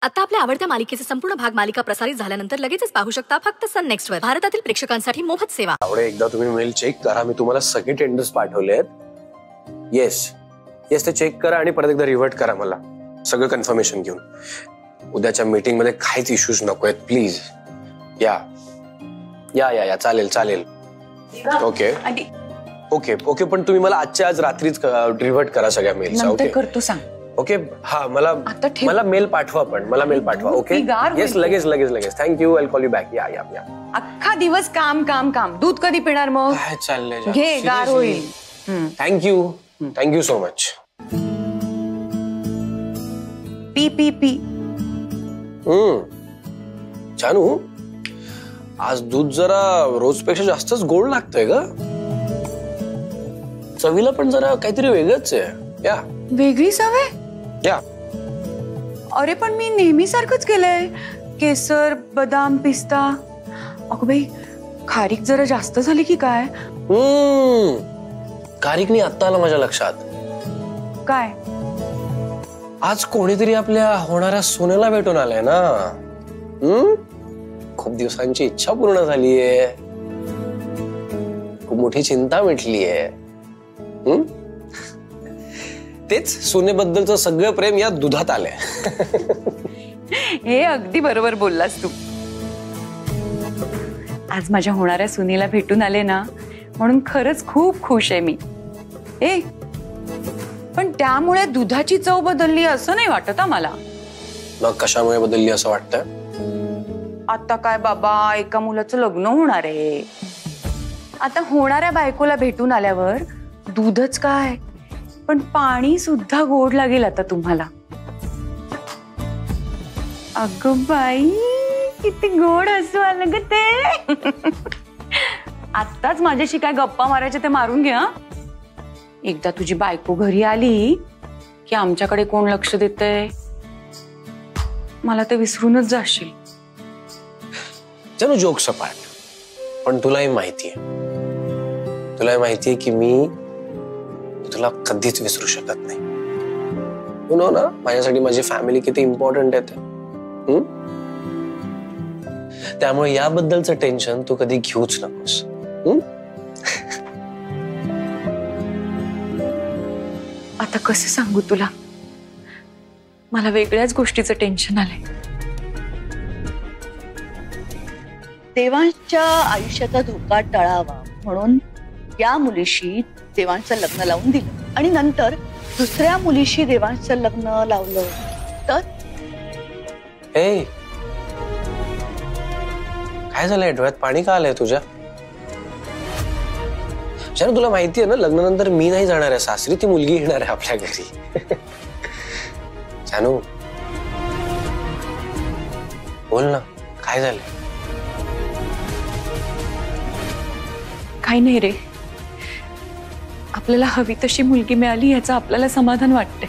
आता आपल्या आवडत्या मालिकेचे संपूर्ण भाग मालिका प्रसारित झाल्यानंतर लगेचच पाहू शकता फक्त सन नेक्स्ट वर. भारतातील प्रेक्षकांसाठी मोफत सेवा. आवडे एकदा तुम्ही मेल चेक करा. मी तुम्हाला सगळे टेंडर्स पाठवले आहेत. येस ते चेक करा आणि परत एकदा रिव्हर्ट करा मला सगळं कन्फर्मेशन घेऊन. उद्याच्या मीटिंग मध्ये काहीच इश्यूज नको आहेत प्लीज. या चालेल. ओके ओके पण तुम्ही मला आजच्या आज रात्रीच रिव्हर्ट करा सगळ्या मेल्स. ओके करतो सांग. ओके हा मला मेल पाठवा. पण मला मेल पाठवा. ओके येस लगेच thank you. I call you back. या अख्खा दिवस काम. दूध कधी पिणार मग? काय चाललंय घे गार होईल. Thank you so much. पी जानू आज दूध जरा रोजपेक्षा जास्तच गोड लागतंय ग. चवीला पण जरा काहीतरी वेगळंच आहे. या वेगळी सवय. या अरे पण मी नेहमी सारखंच केलंय. केसर बदाम पिस्ता. अगं बाई खारीक जरा जास्त झाली की काय? खारीक नाही आत्ता आलं माझ्या लक्षात. काय? आज कोणीतरी आपल्या होणाऱ्या सोन्याला भेटून आलंय ना. खूप दिवसांची इच्छा पूर्ण झालीये. खूप मोठी चिंता मिटलीये. तेच सोनेबद्दलचं सगळं प्रेम या दुधात आलंय. हे अगदी बरोबर बोललास तू. आज माझ्या होणाऱ्या सुनेला भेटून आले ना म्हणून खरंच खूप खुश आहे मी. पण त्यामुळे दुधाची चव बदलली असं नाही वाटत मला. मग कशामुळे बदलली असं वाटतं? आता काय बाबा एका मुलाचं लग्न होणार आहे. आता होणाऱ्या बायकोला भेटून आल्यावर दूधच काय पण पाणी सुद्धा गोड लागेल आता तुम्हाला. अगं बाई किती गोड हसू आलं ग ते. आत्ताच माझ्याशी काय गप्पा मारायचे ते मारून घ्या. एकदा तुझी बायको घरी आली की आमच्याकडे कोण लक्ष देतंय मला ते विसरूनच जाशील. जणू जोक सपाट. पण तुलाही माहितीये की मी तुला कधीच विसरू शकत नाही. यू नो ना माझ्यासाठी माझी फॅमिली किती इम्पॉर्टंट आहे ते. त्यामुळे याबद्दलचं टेन्शन तू कधी घेऊच नकोस. आता कसं सांगू तुला मला वेगळ्याच गोष्टीचं टेन्शन आलंय. देवांच्या आयुष्याचा धोका टळावा म्हणून या मुलीशी देवांचं लग्न लावून दिलं आणि नंतर दुसऱ्या मुलीशी देवांचं लग्न लावलं तर काय झालंय? डोळ्यात पाणी का आलंय तुझ्या? जानू तुला माहितीये ना लग्नानंतर मी नाही जाणार आहे सासरी. ती मुलगी येणार आहे आपल्या घरी. जानू बोल ना काय झालंय? काही नाही रे. आपल्याला हवी तशी मुलगी मिळाली याचं आपल्याला समाधान वाटतंय.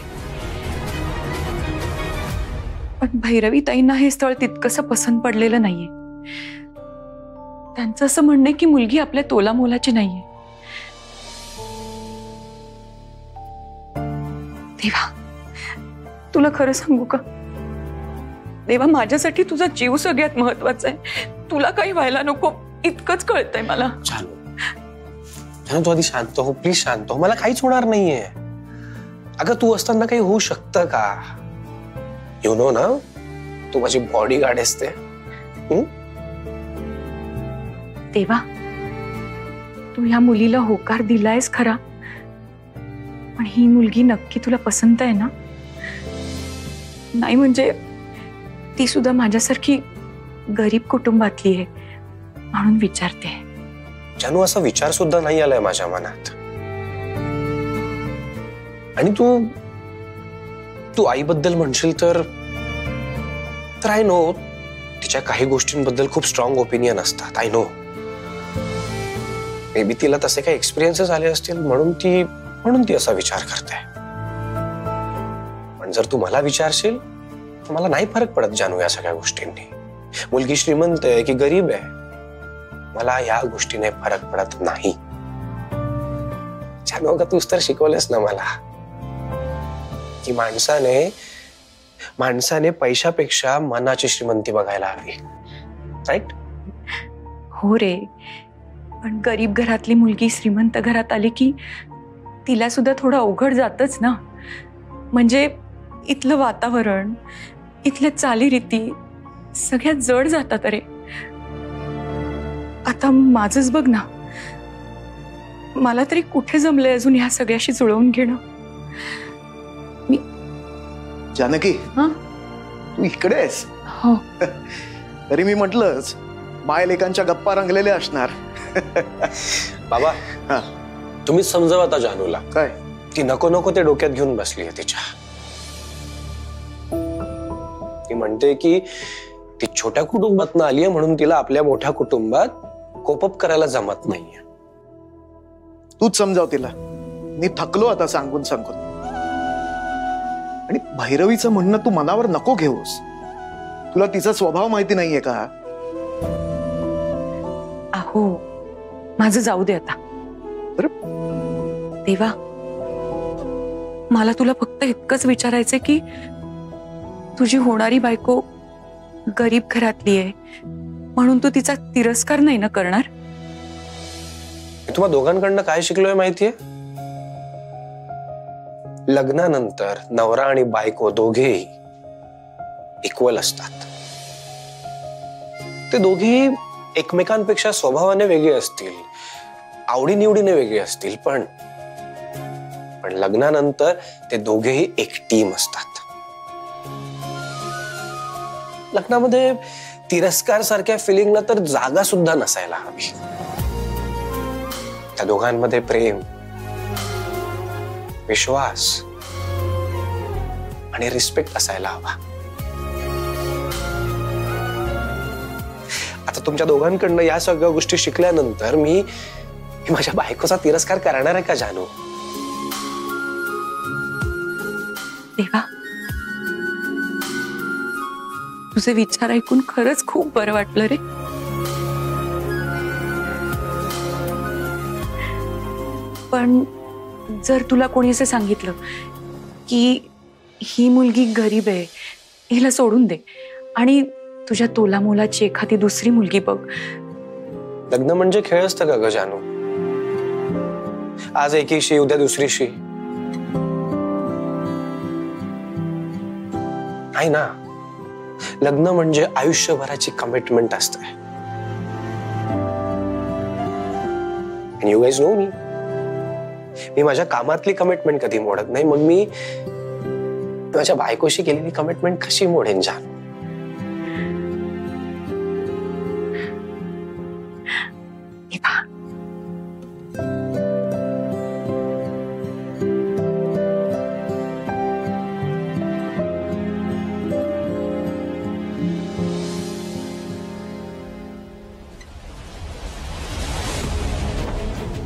पण भैरवी ताईंना हे स्थळ तितकंसं पसंत पडलेलं नाहीये. त्यांचं असं म्हणणं आहे की मुलगी आपल्या तोला मोलाची नाहीये. देवा तुला खरं सांगू का? देवा माझ्यासाठी तुझा जीव सगळ्यात महत्वाचा आहे. तुला काही व्हायला नको इतकंच कळतंय मला. तू आधी शांत हो प्लीज. शांत हो. मला काहीच होणार नाहीये. अगं तू असताना काही होऊ शकतं का? यू नो ना तू माझी बॉडीगार्ड असते. देवा तू ह्या मुलीला होकार दिलायस खरा पण ही मुलगी नक्की तुला पसंत आहे ना? नाही म्हणजे ती सुद्धा माझ्यासारखी गरीब कुटुंबातली आहे म्हणून विचारते. जानू असा विचार सुद्धा नाही आलाय माझ्या मनात. आणि तू आईबद्दल म्हणशील तर आय नो तिच्या काही गोष्टींबद्दल खूप स्ट्रॉंग ओपिनियन असतात. आय नो मे बी तिला तसे काही एक्सपिरियन्सेस आले असतील म्हणून ती असा विचार करते. पण जर तू मला विचारशील तर मला नाही फरक पडत जानू या सगळ्या गोष्टींनी. मुलगी श्रीमंत आहे की गरीब आहे मला या गोष्टीने फरक पडत नाही. जानू का तूच तर शिकवलंस ना मला की माणसाने माणसाने पैशापेक्षा मनाची श्रीमंती बघायला हवी, राईट? हो रे, पण गरीब घरातली मुलगी श्रीमंत घरात आली की तिला सुद्धा थोडं अवघड जातच ना. म्हणजे इथलं वातावरण, इथल्या चालीरीती सगळ्यात जड जातात रे. आता माझंच बघ ना, मला तरी कुठे जमलंय अजून ह्या सगळ्याशी जुळवून घेणं. जानकी, हा? तू इकडे आहेस? हो. तरी मी म्हटलंच मायलेकांच्या गप्पा रंगलेल्या असणार. बाबा, हा. तुम्हीच समजावं आता जानूला. काय? ती नको नको ते डोक्यात घेऊन बसली आहे तिच्या. ती म्हणते की ती छोट्या कुटुंबातनं आली आहे म्हणून तिला आपल्या मोठ्या कुटुंबात कोपअप करायला जमत नाहीये. तूच समजाव तिला. मी थकलो आता सांगून सांगून. आणि भैरवीचं म्हणणं तू मनावर नको घेऊस. तुला तिचा स्वभाव माहिती नाहीये का? अहो, माझं जाऊ दे आता. देवा, मला तुला फक्त इतकंच विचारायचंय की तुझी होणारी बायको गरीब घरातली आहे म्हणून तू तिचा तिरस्कार नाही ना करणार? मी तुम्हा दोघांकडनं काय शिकलोय माहितीये? लग्नानंतर नवरा आणि बायको दोघेही इक्वल असतात. ते दोघेही एकमेकांपेक्षा स्वभावाने वेगळे असतील, आवडीनिवडीने वेगळे असतील, पण लग्नानंतर ते दोघेही एक टीम असतात. लग्नामध्ये तिरस्कार सारख्या फिलिंगला तर जागा सुद्धा नसायला हवी. त्या दोघांमध्ये प्रेम, विश्वास आणि रिस्पेक्ट असायला हवा. आता तुमच्या दोघांकडनं या सगळ्या गोष्टी शिकल्यानंतर मी माझ्या बायकोचा तिरस्कार करणार आहे का जानू? देवा, तुझे विचार ऐकून खरंच खूप बरं वाटलं रे. पण जर तुला कोणी असं सांगितलं की ही मुलगी गरीब आहे, हिला सोडून दे आणि तुझ्या तोलामोलाची एखादी दुसरी मुलगी बघ. लग्न म्हणजे खेळ असतं का ग जानू? आज एकीशी उद्या दुसरीशी नाही ना. लग्न म्हणजे आयुष्यभराची कमिटमेंट असते. यू गाइज नो मी माझ्या कामातली कमिटमेंट कधी मोडत नाही. मग मी माझ्या बायकोशी केलेली कमिटमेंट कशी मोडेन जानू?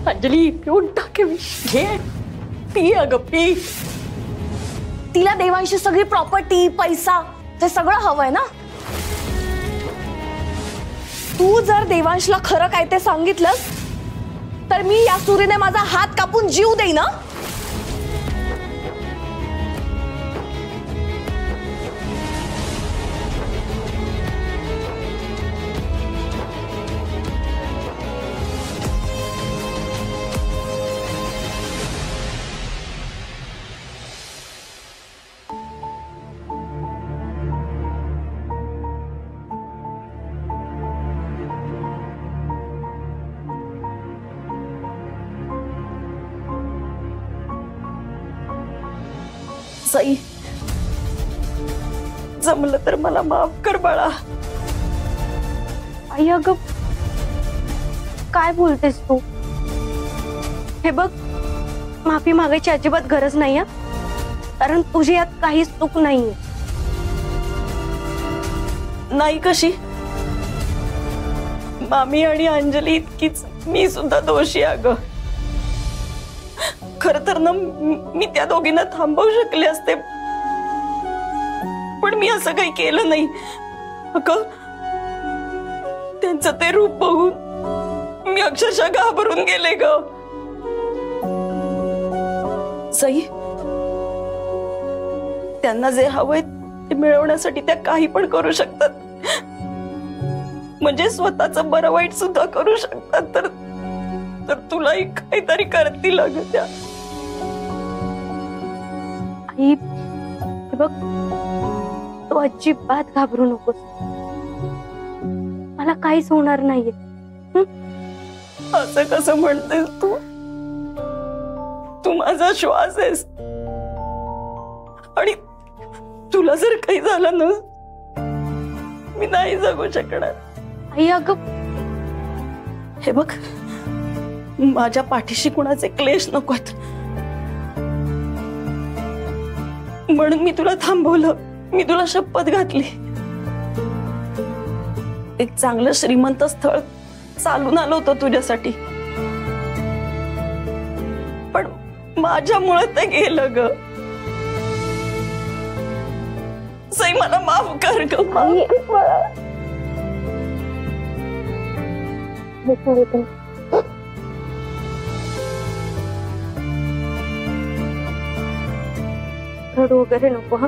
अंजली, पिऊन टाके. घे, पी अगं, पी. तिला देवांशी सगळी प्रॉपर्टी, पैसा ते सगळं हवंय ना. तू जर देवांशला खरं काय ते सांगितलंस तर मी या सुरीने माझा हात कापून जीव देईन ना. सई, जमलं तर मला माफ कर बाळा. आई अगं, काय बोलतेस तू? हे बघ, माफी मागायची अजिबात गरज नाहीये, कारण तुझी यात काहीच चूक नाहीये. नाही कशी? मामी आणि अंजली इतकीच मी सुद्धा दोषी अगं. खर तर ना मी त्या दोघींना थांबवू शकले असते, पण मी असं काही केलं नाही. अगं, त्यांचं ते रूप बघून मी अक्षरशः घाबरून गेले ग. सई, त्यांना जे हवंय ते मिळवण्यासाठी त्या काही पण करू शकतात, म्हणजे स्वतःचं बरं वाईट सुद्धा करू शकतात. तर तुलाही काहीतरी करतील अगं त्या. आई हे बघ, तू अजिबात घाबरू नकोस. मला काहीच होणार नाहीये. असं कसं म्हणतेस तू? तू माझा श्वास आहेस, आणि तुला जर काही झालं ना, मी नाही जगू शकणार. आई अगं, हे बघ, माझ्या पाठीशी कुणाचे क्लेश नकोत, म्हणून मी तुला थांबवलं. मी तुला शपथ घातली, एक चांगलं श्रीमंत स्थळ चालून आलो होतो तुझ्यासाठी, पण माझ्यामुळे ते गेलं ग. सई, मला माफ कर ग. रडू वगैरे नको. हा,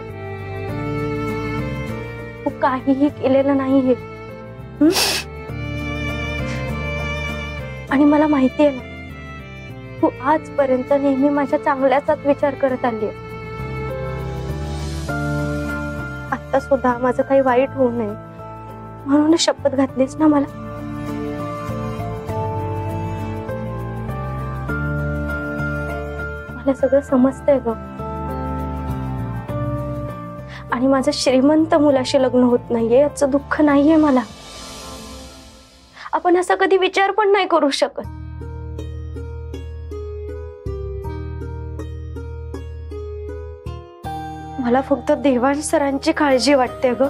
तू काहीही केलेलं नाहीये. आणि मला माहितीये ना, तू आजपर्यंत नेहमी माझ्या चांगल्याचाच विचार करत आलीये. आता सुद्धा माझं काही वाईट होऊ नये म्हणून शपथ घातलीस ना मला. मला सगळं समजतंय ग. आणि माझं श्रीमंत मुलाशी लग्न होत नाहीये याचं दुःख नाहीये मला. आपण असा कधी विचार पण नाही करू शकत. मला फक्त देवांश सरांची काळजी वाटते ग.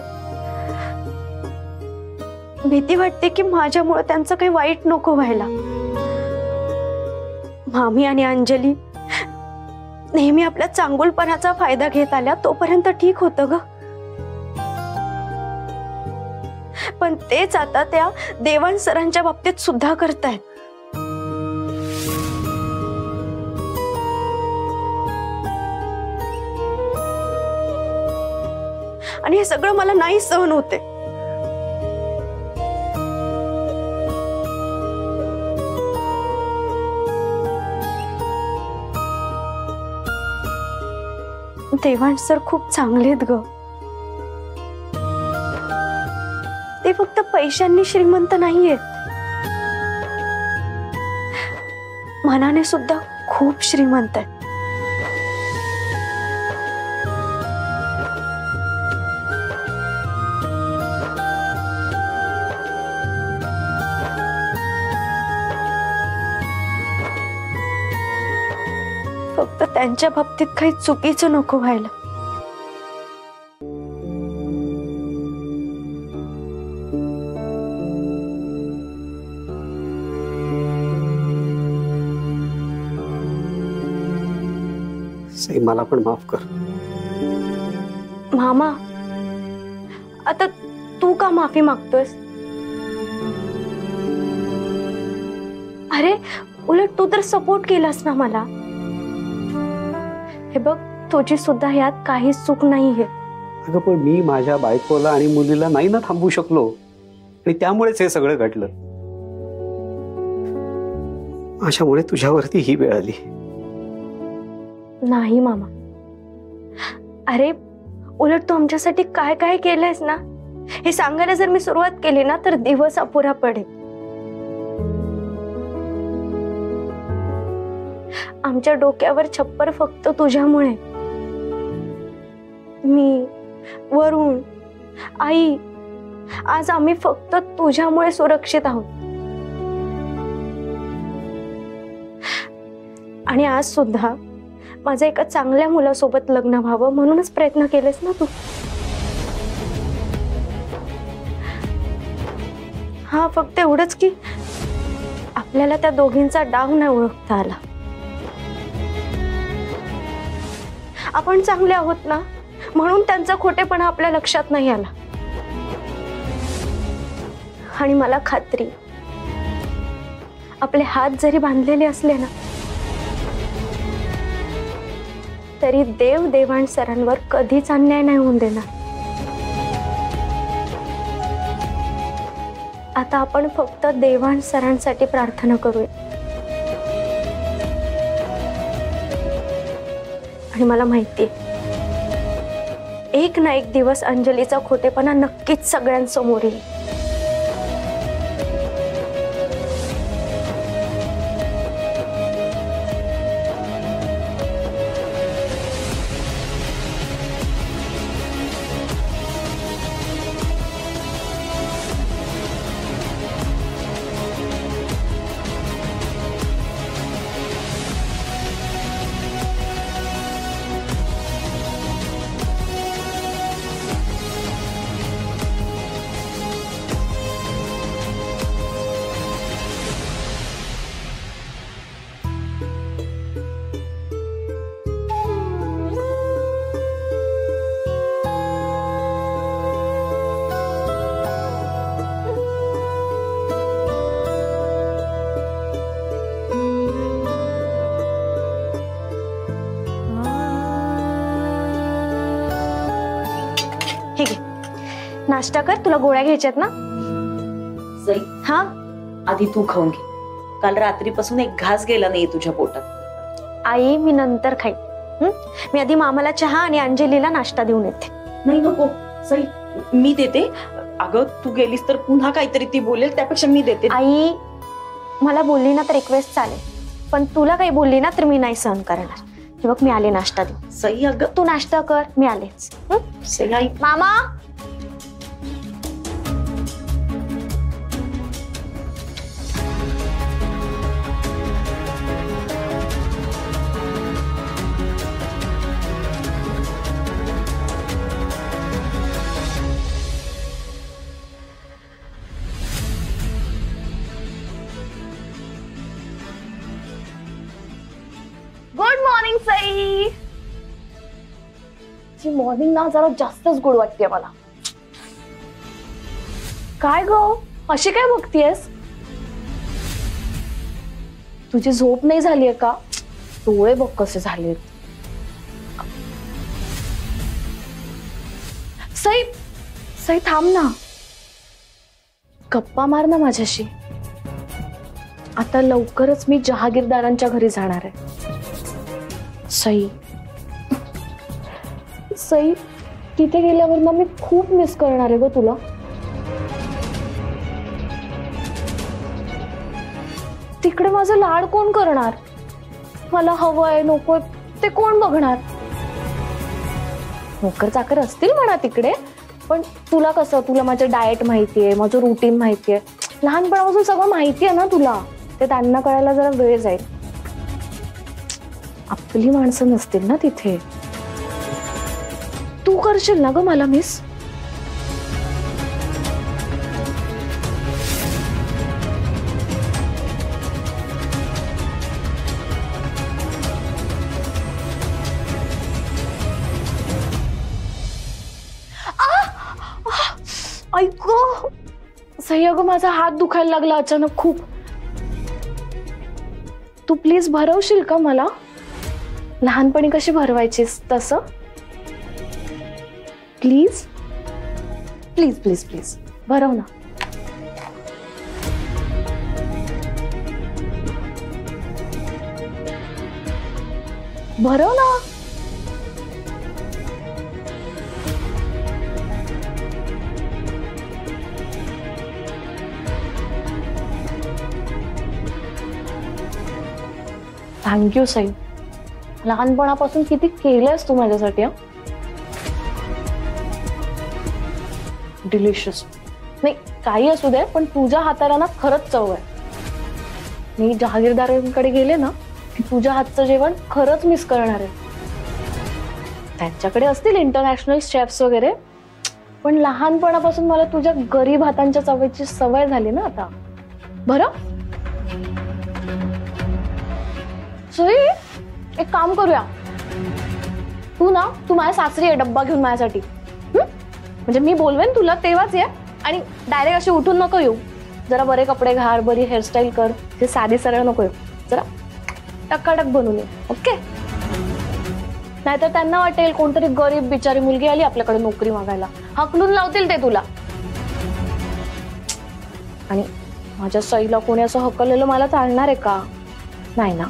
भीती वाटते की माझ्यामुळे त्यांचं काही वाईट नको व्हायला. मामी आणि अंजली नेहमी आपल्या चांगुलपणाचा फायदा घेत आल्या तोपर्यंत ठीक होतं ग. पण तेच आता त्या देवांश सरांच्या बाबतीत सुद्धा करतायत. आणि हे सगळं मला नाही सहन होते. देवांश सर खूप चांगले आहेत ग. ते फक्त पैशांनी श्रीमंत नाहीयेत, मनाने सुद्धा खूप श्रीमंत आहेत. फक्त त्यांच्या बाबतीत काही चुकीचं नको व्हायला. सई, मला पण माफ कर. मामा, आता तू का माफी मागतोयस? अरे उलट तू तर सपोर्ट केलास ना मला. हे बघ, तुझी सुद्धा यात काहीच चूक नाहीये. अगं, पण मी माझ्या बायकोला आणि मुलीला नाही ना थांबवू शकलो, आणि त्यामुळेच हे सगळं घडलं. माझ्यामुळे तुझ्यावरती ही वेळ आली. नाही मामा, अरे उलट तू आमच्यासाठी काय काय केलंयस ना, हे सांगायला जर मी सुरुवात केली ना तर दिवस अपुरा पडेल. आमच्या डोक्यावर छप्पर फक्त तुझ्यामुळे. मी, वरुण, आई, आज आम्ही फक्त तुझ्यामुळे सुरक्षित आहोत. आणि आज सुद्धा माझं एका चांगल्या मुलासोबत लग्न व्हावं म्हणूनच प्रयत्न केलेस ना तू. हा, फक्त एवढंच की आपल्याला त्या दोघींचा डाव नाही ओळखता आला. आपण चांगले आहोत ना म्हणून त्यांचा खोटेपणा आपल्या लक्षात नाही आला. आणि मला खात्री, आपले हात जरी बांधलेले असले ना तरी देव देवांश सरांवर कधीच अन्याय नाही होऊन देणार. आता आपण फक्त देवाण सरांसाठी प्रार्थना करूया. आणि मला माहितीये एक ना एक दिवस अंजलीचा खोटेपणा नक्कीच सगळ्यांसमोर येईल. ठीक आहे, नाश्ता कर. तुला गोळ्या घ्यायच्यात ना? सई, हा, आधी तू खाऊन घे. काल रात्रीपासून एक घास गेला नाही तुझ्या पोटात. आई मी नंतर खाईन. मी आधी मामाला चहा आणि अंजलीला नाश्ता देऊन येते. नाही नको सई, मी देते. अगं तू गेलीस तर पुन्हा काहीतरी ती बोलेल, त्यापेक्षा मी देते. आई मला बोलली ना तर एक वेळेस चालेल, पण तुला काही बोलली ना तर मी नाही सहन करणार. हे बघ मी आले नाश्ता देऊ. सई अगं तू नाश्ता कर, मी आलेच. सई आई. मामा गुड मॉर्निंग सई. ची मॉर्निंग ना जरा जास्तच गुड वाटते मला. काय ग अशी काय बघतीयस? तुझी झोप नाही झालीये का? डोळे बघ कसे झाले. सई सई थांब ना, गप्पा मार ना माझ्याशी. आता लवकरच मी जहागीरदारांच्या घरी जाणार आहे. सई सई तिथे गेल्यावर ना मी खूप मिस करणार आहे ग तुला. तिकडे माझं लाड कोण करणार? मला हवंय नकोय ते कोण बघणार? नोकर चाकर असतील म्हणा तिकडे, पण तुला कसं, तुला माझं डाएट माहितीये, माझं रुटीन माहितीये, लहानपणापासून सगळं माहितीये ना तुला. ते त्यांना कळायला जरा वेळ जाईल. आपली माणसं नसतील ना तिथे. तू करशील ना ग मला मिस? ऐक सही, अगं माझा हात दुखायला लागला अचानक खूप. तू प्लीज भरवशील का मला? लहानपणी कशी भरवायचीस तसं? प्लीज प्लीज प्लीज प्लीज भरव ना. भरव ना. थँक्यू सई, लहानपणापासून किती केलंयस तू माझ्यासाठी. डिलिशियस. नाही काही असू दे, पण तुझ्या हाताला ना खरंच चव आहे. मी जहागीरदारांकडे गेले ना की तुझ्या हातचं जेवण खरंच मिस करणार आहे. त्यांच्याकडे असतील इंटरनॅशनल शेफ्स वगैरे, पण लहानपणापासून मला तुझ्या गरीब हातांच्या चवीची सवय झाली ना आता. बरं सई, एक काम करूया, तू माझ्या सासरी आहे डब्बा घेऊन माझ्यासाठी. म्हणजे मी बोलवेन तुला तेव्हाच ये, आणि डायरेक्ट अशी उठून नको येऊ. जरा बरे कपडे घाल, बरी हेअरस्टाईल कर, जे साधी सरळ नको येऊ. जरा टकाटक बनून ये, ओके? नाहीतर त्यांना वाटेल कोणतरी गरीब बिचारी मुलगी आली आपल्याकडे नोकरी मागायला, हकलून लावतील ते तुला. आणि माझ्या सईला कोणी असं हकललेलं मला चालणार आहे का? नाही ना.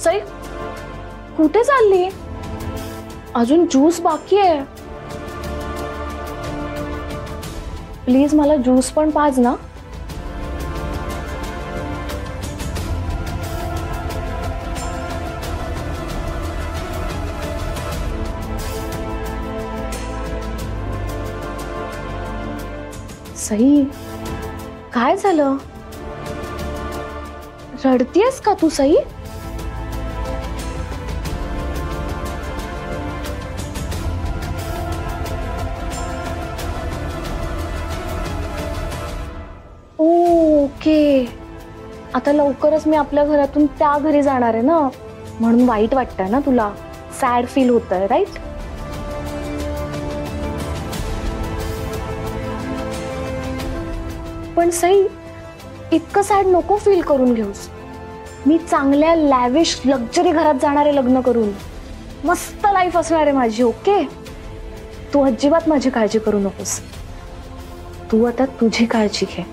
सई कुठे चालली? अजून ज्यूस बाकी आहे. प्लीज मला ज्यूस पण पाज ना. सई काय झालं? रडतीयस का तू सई? ओके, आता लवकरच मी आपल्या घरातून त्या घरी जाणार आहे ना, म्हणून वाईट वाटतंय ना तुला, सॅड फील होतंय, राईट? पण सई इतकं सॅड नको फील करून घेऊस. मी चांगल्या लॅविश लक्झरी घरात जाणार आहे लग्न करून. मस्त लाईफ असणार आहे माझी. ओके, तू अजिबात माझी काळजी करू नकोस. तू आता तुझी काळजी घे.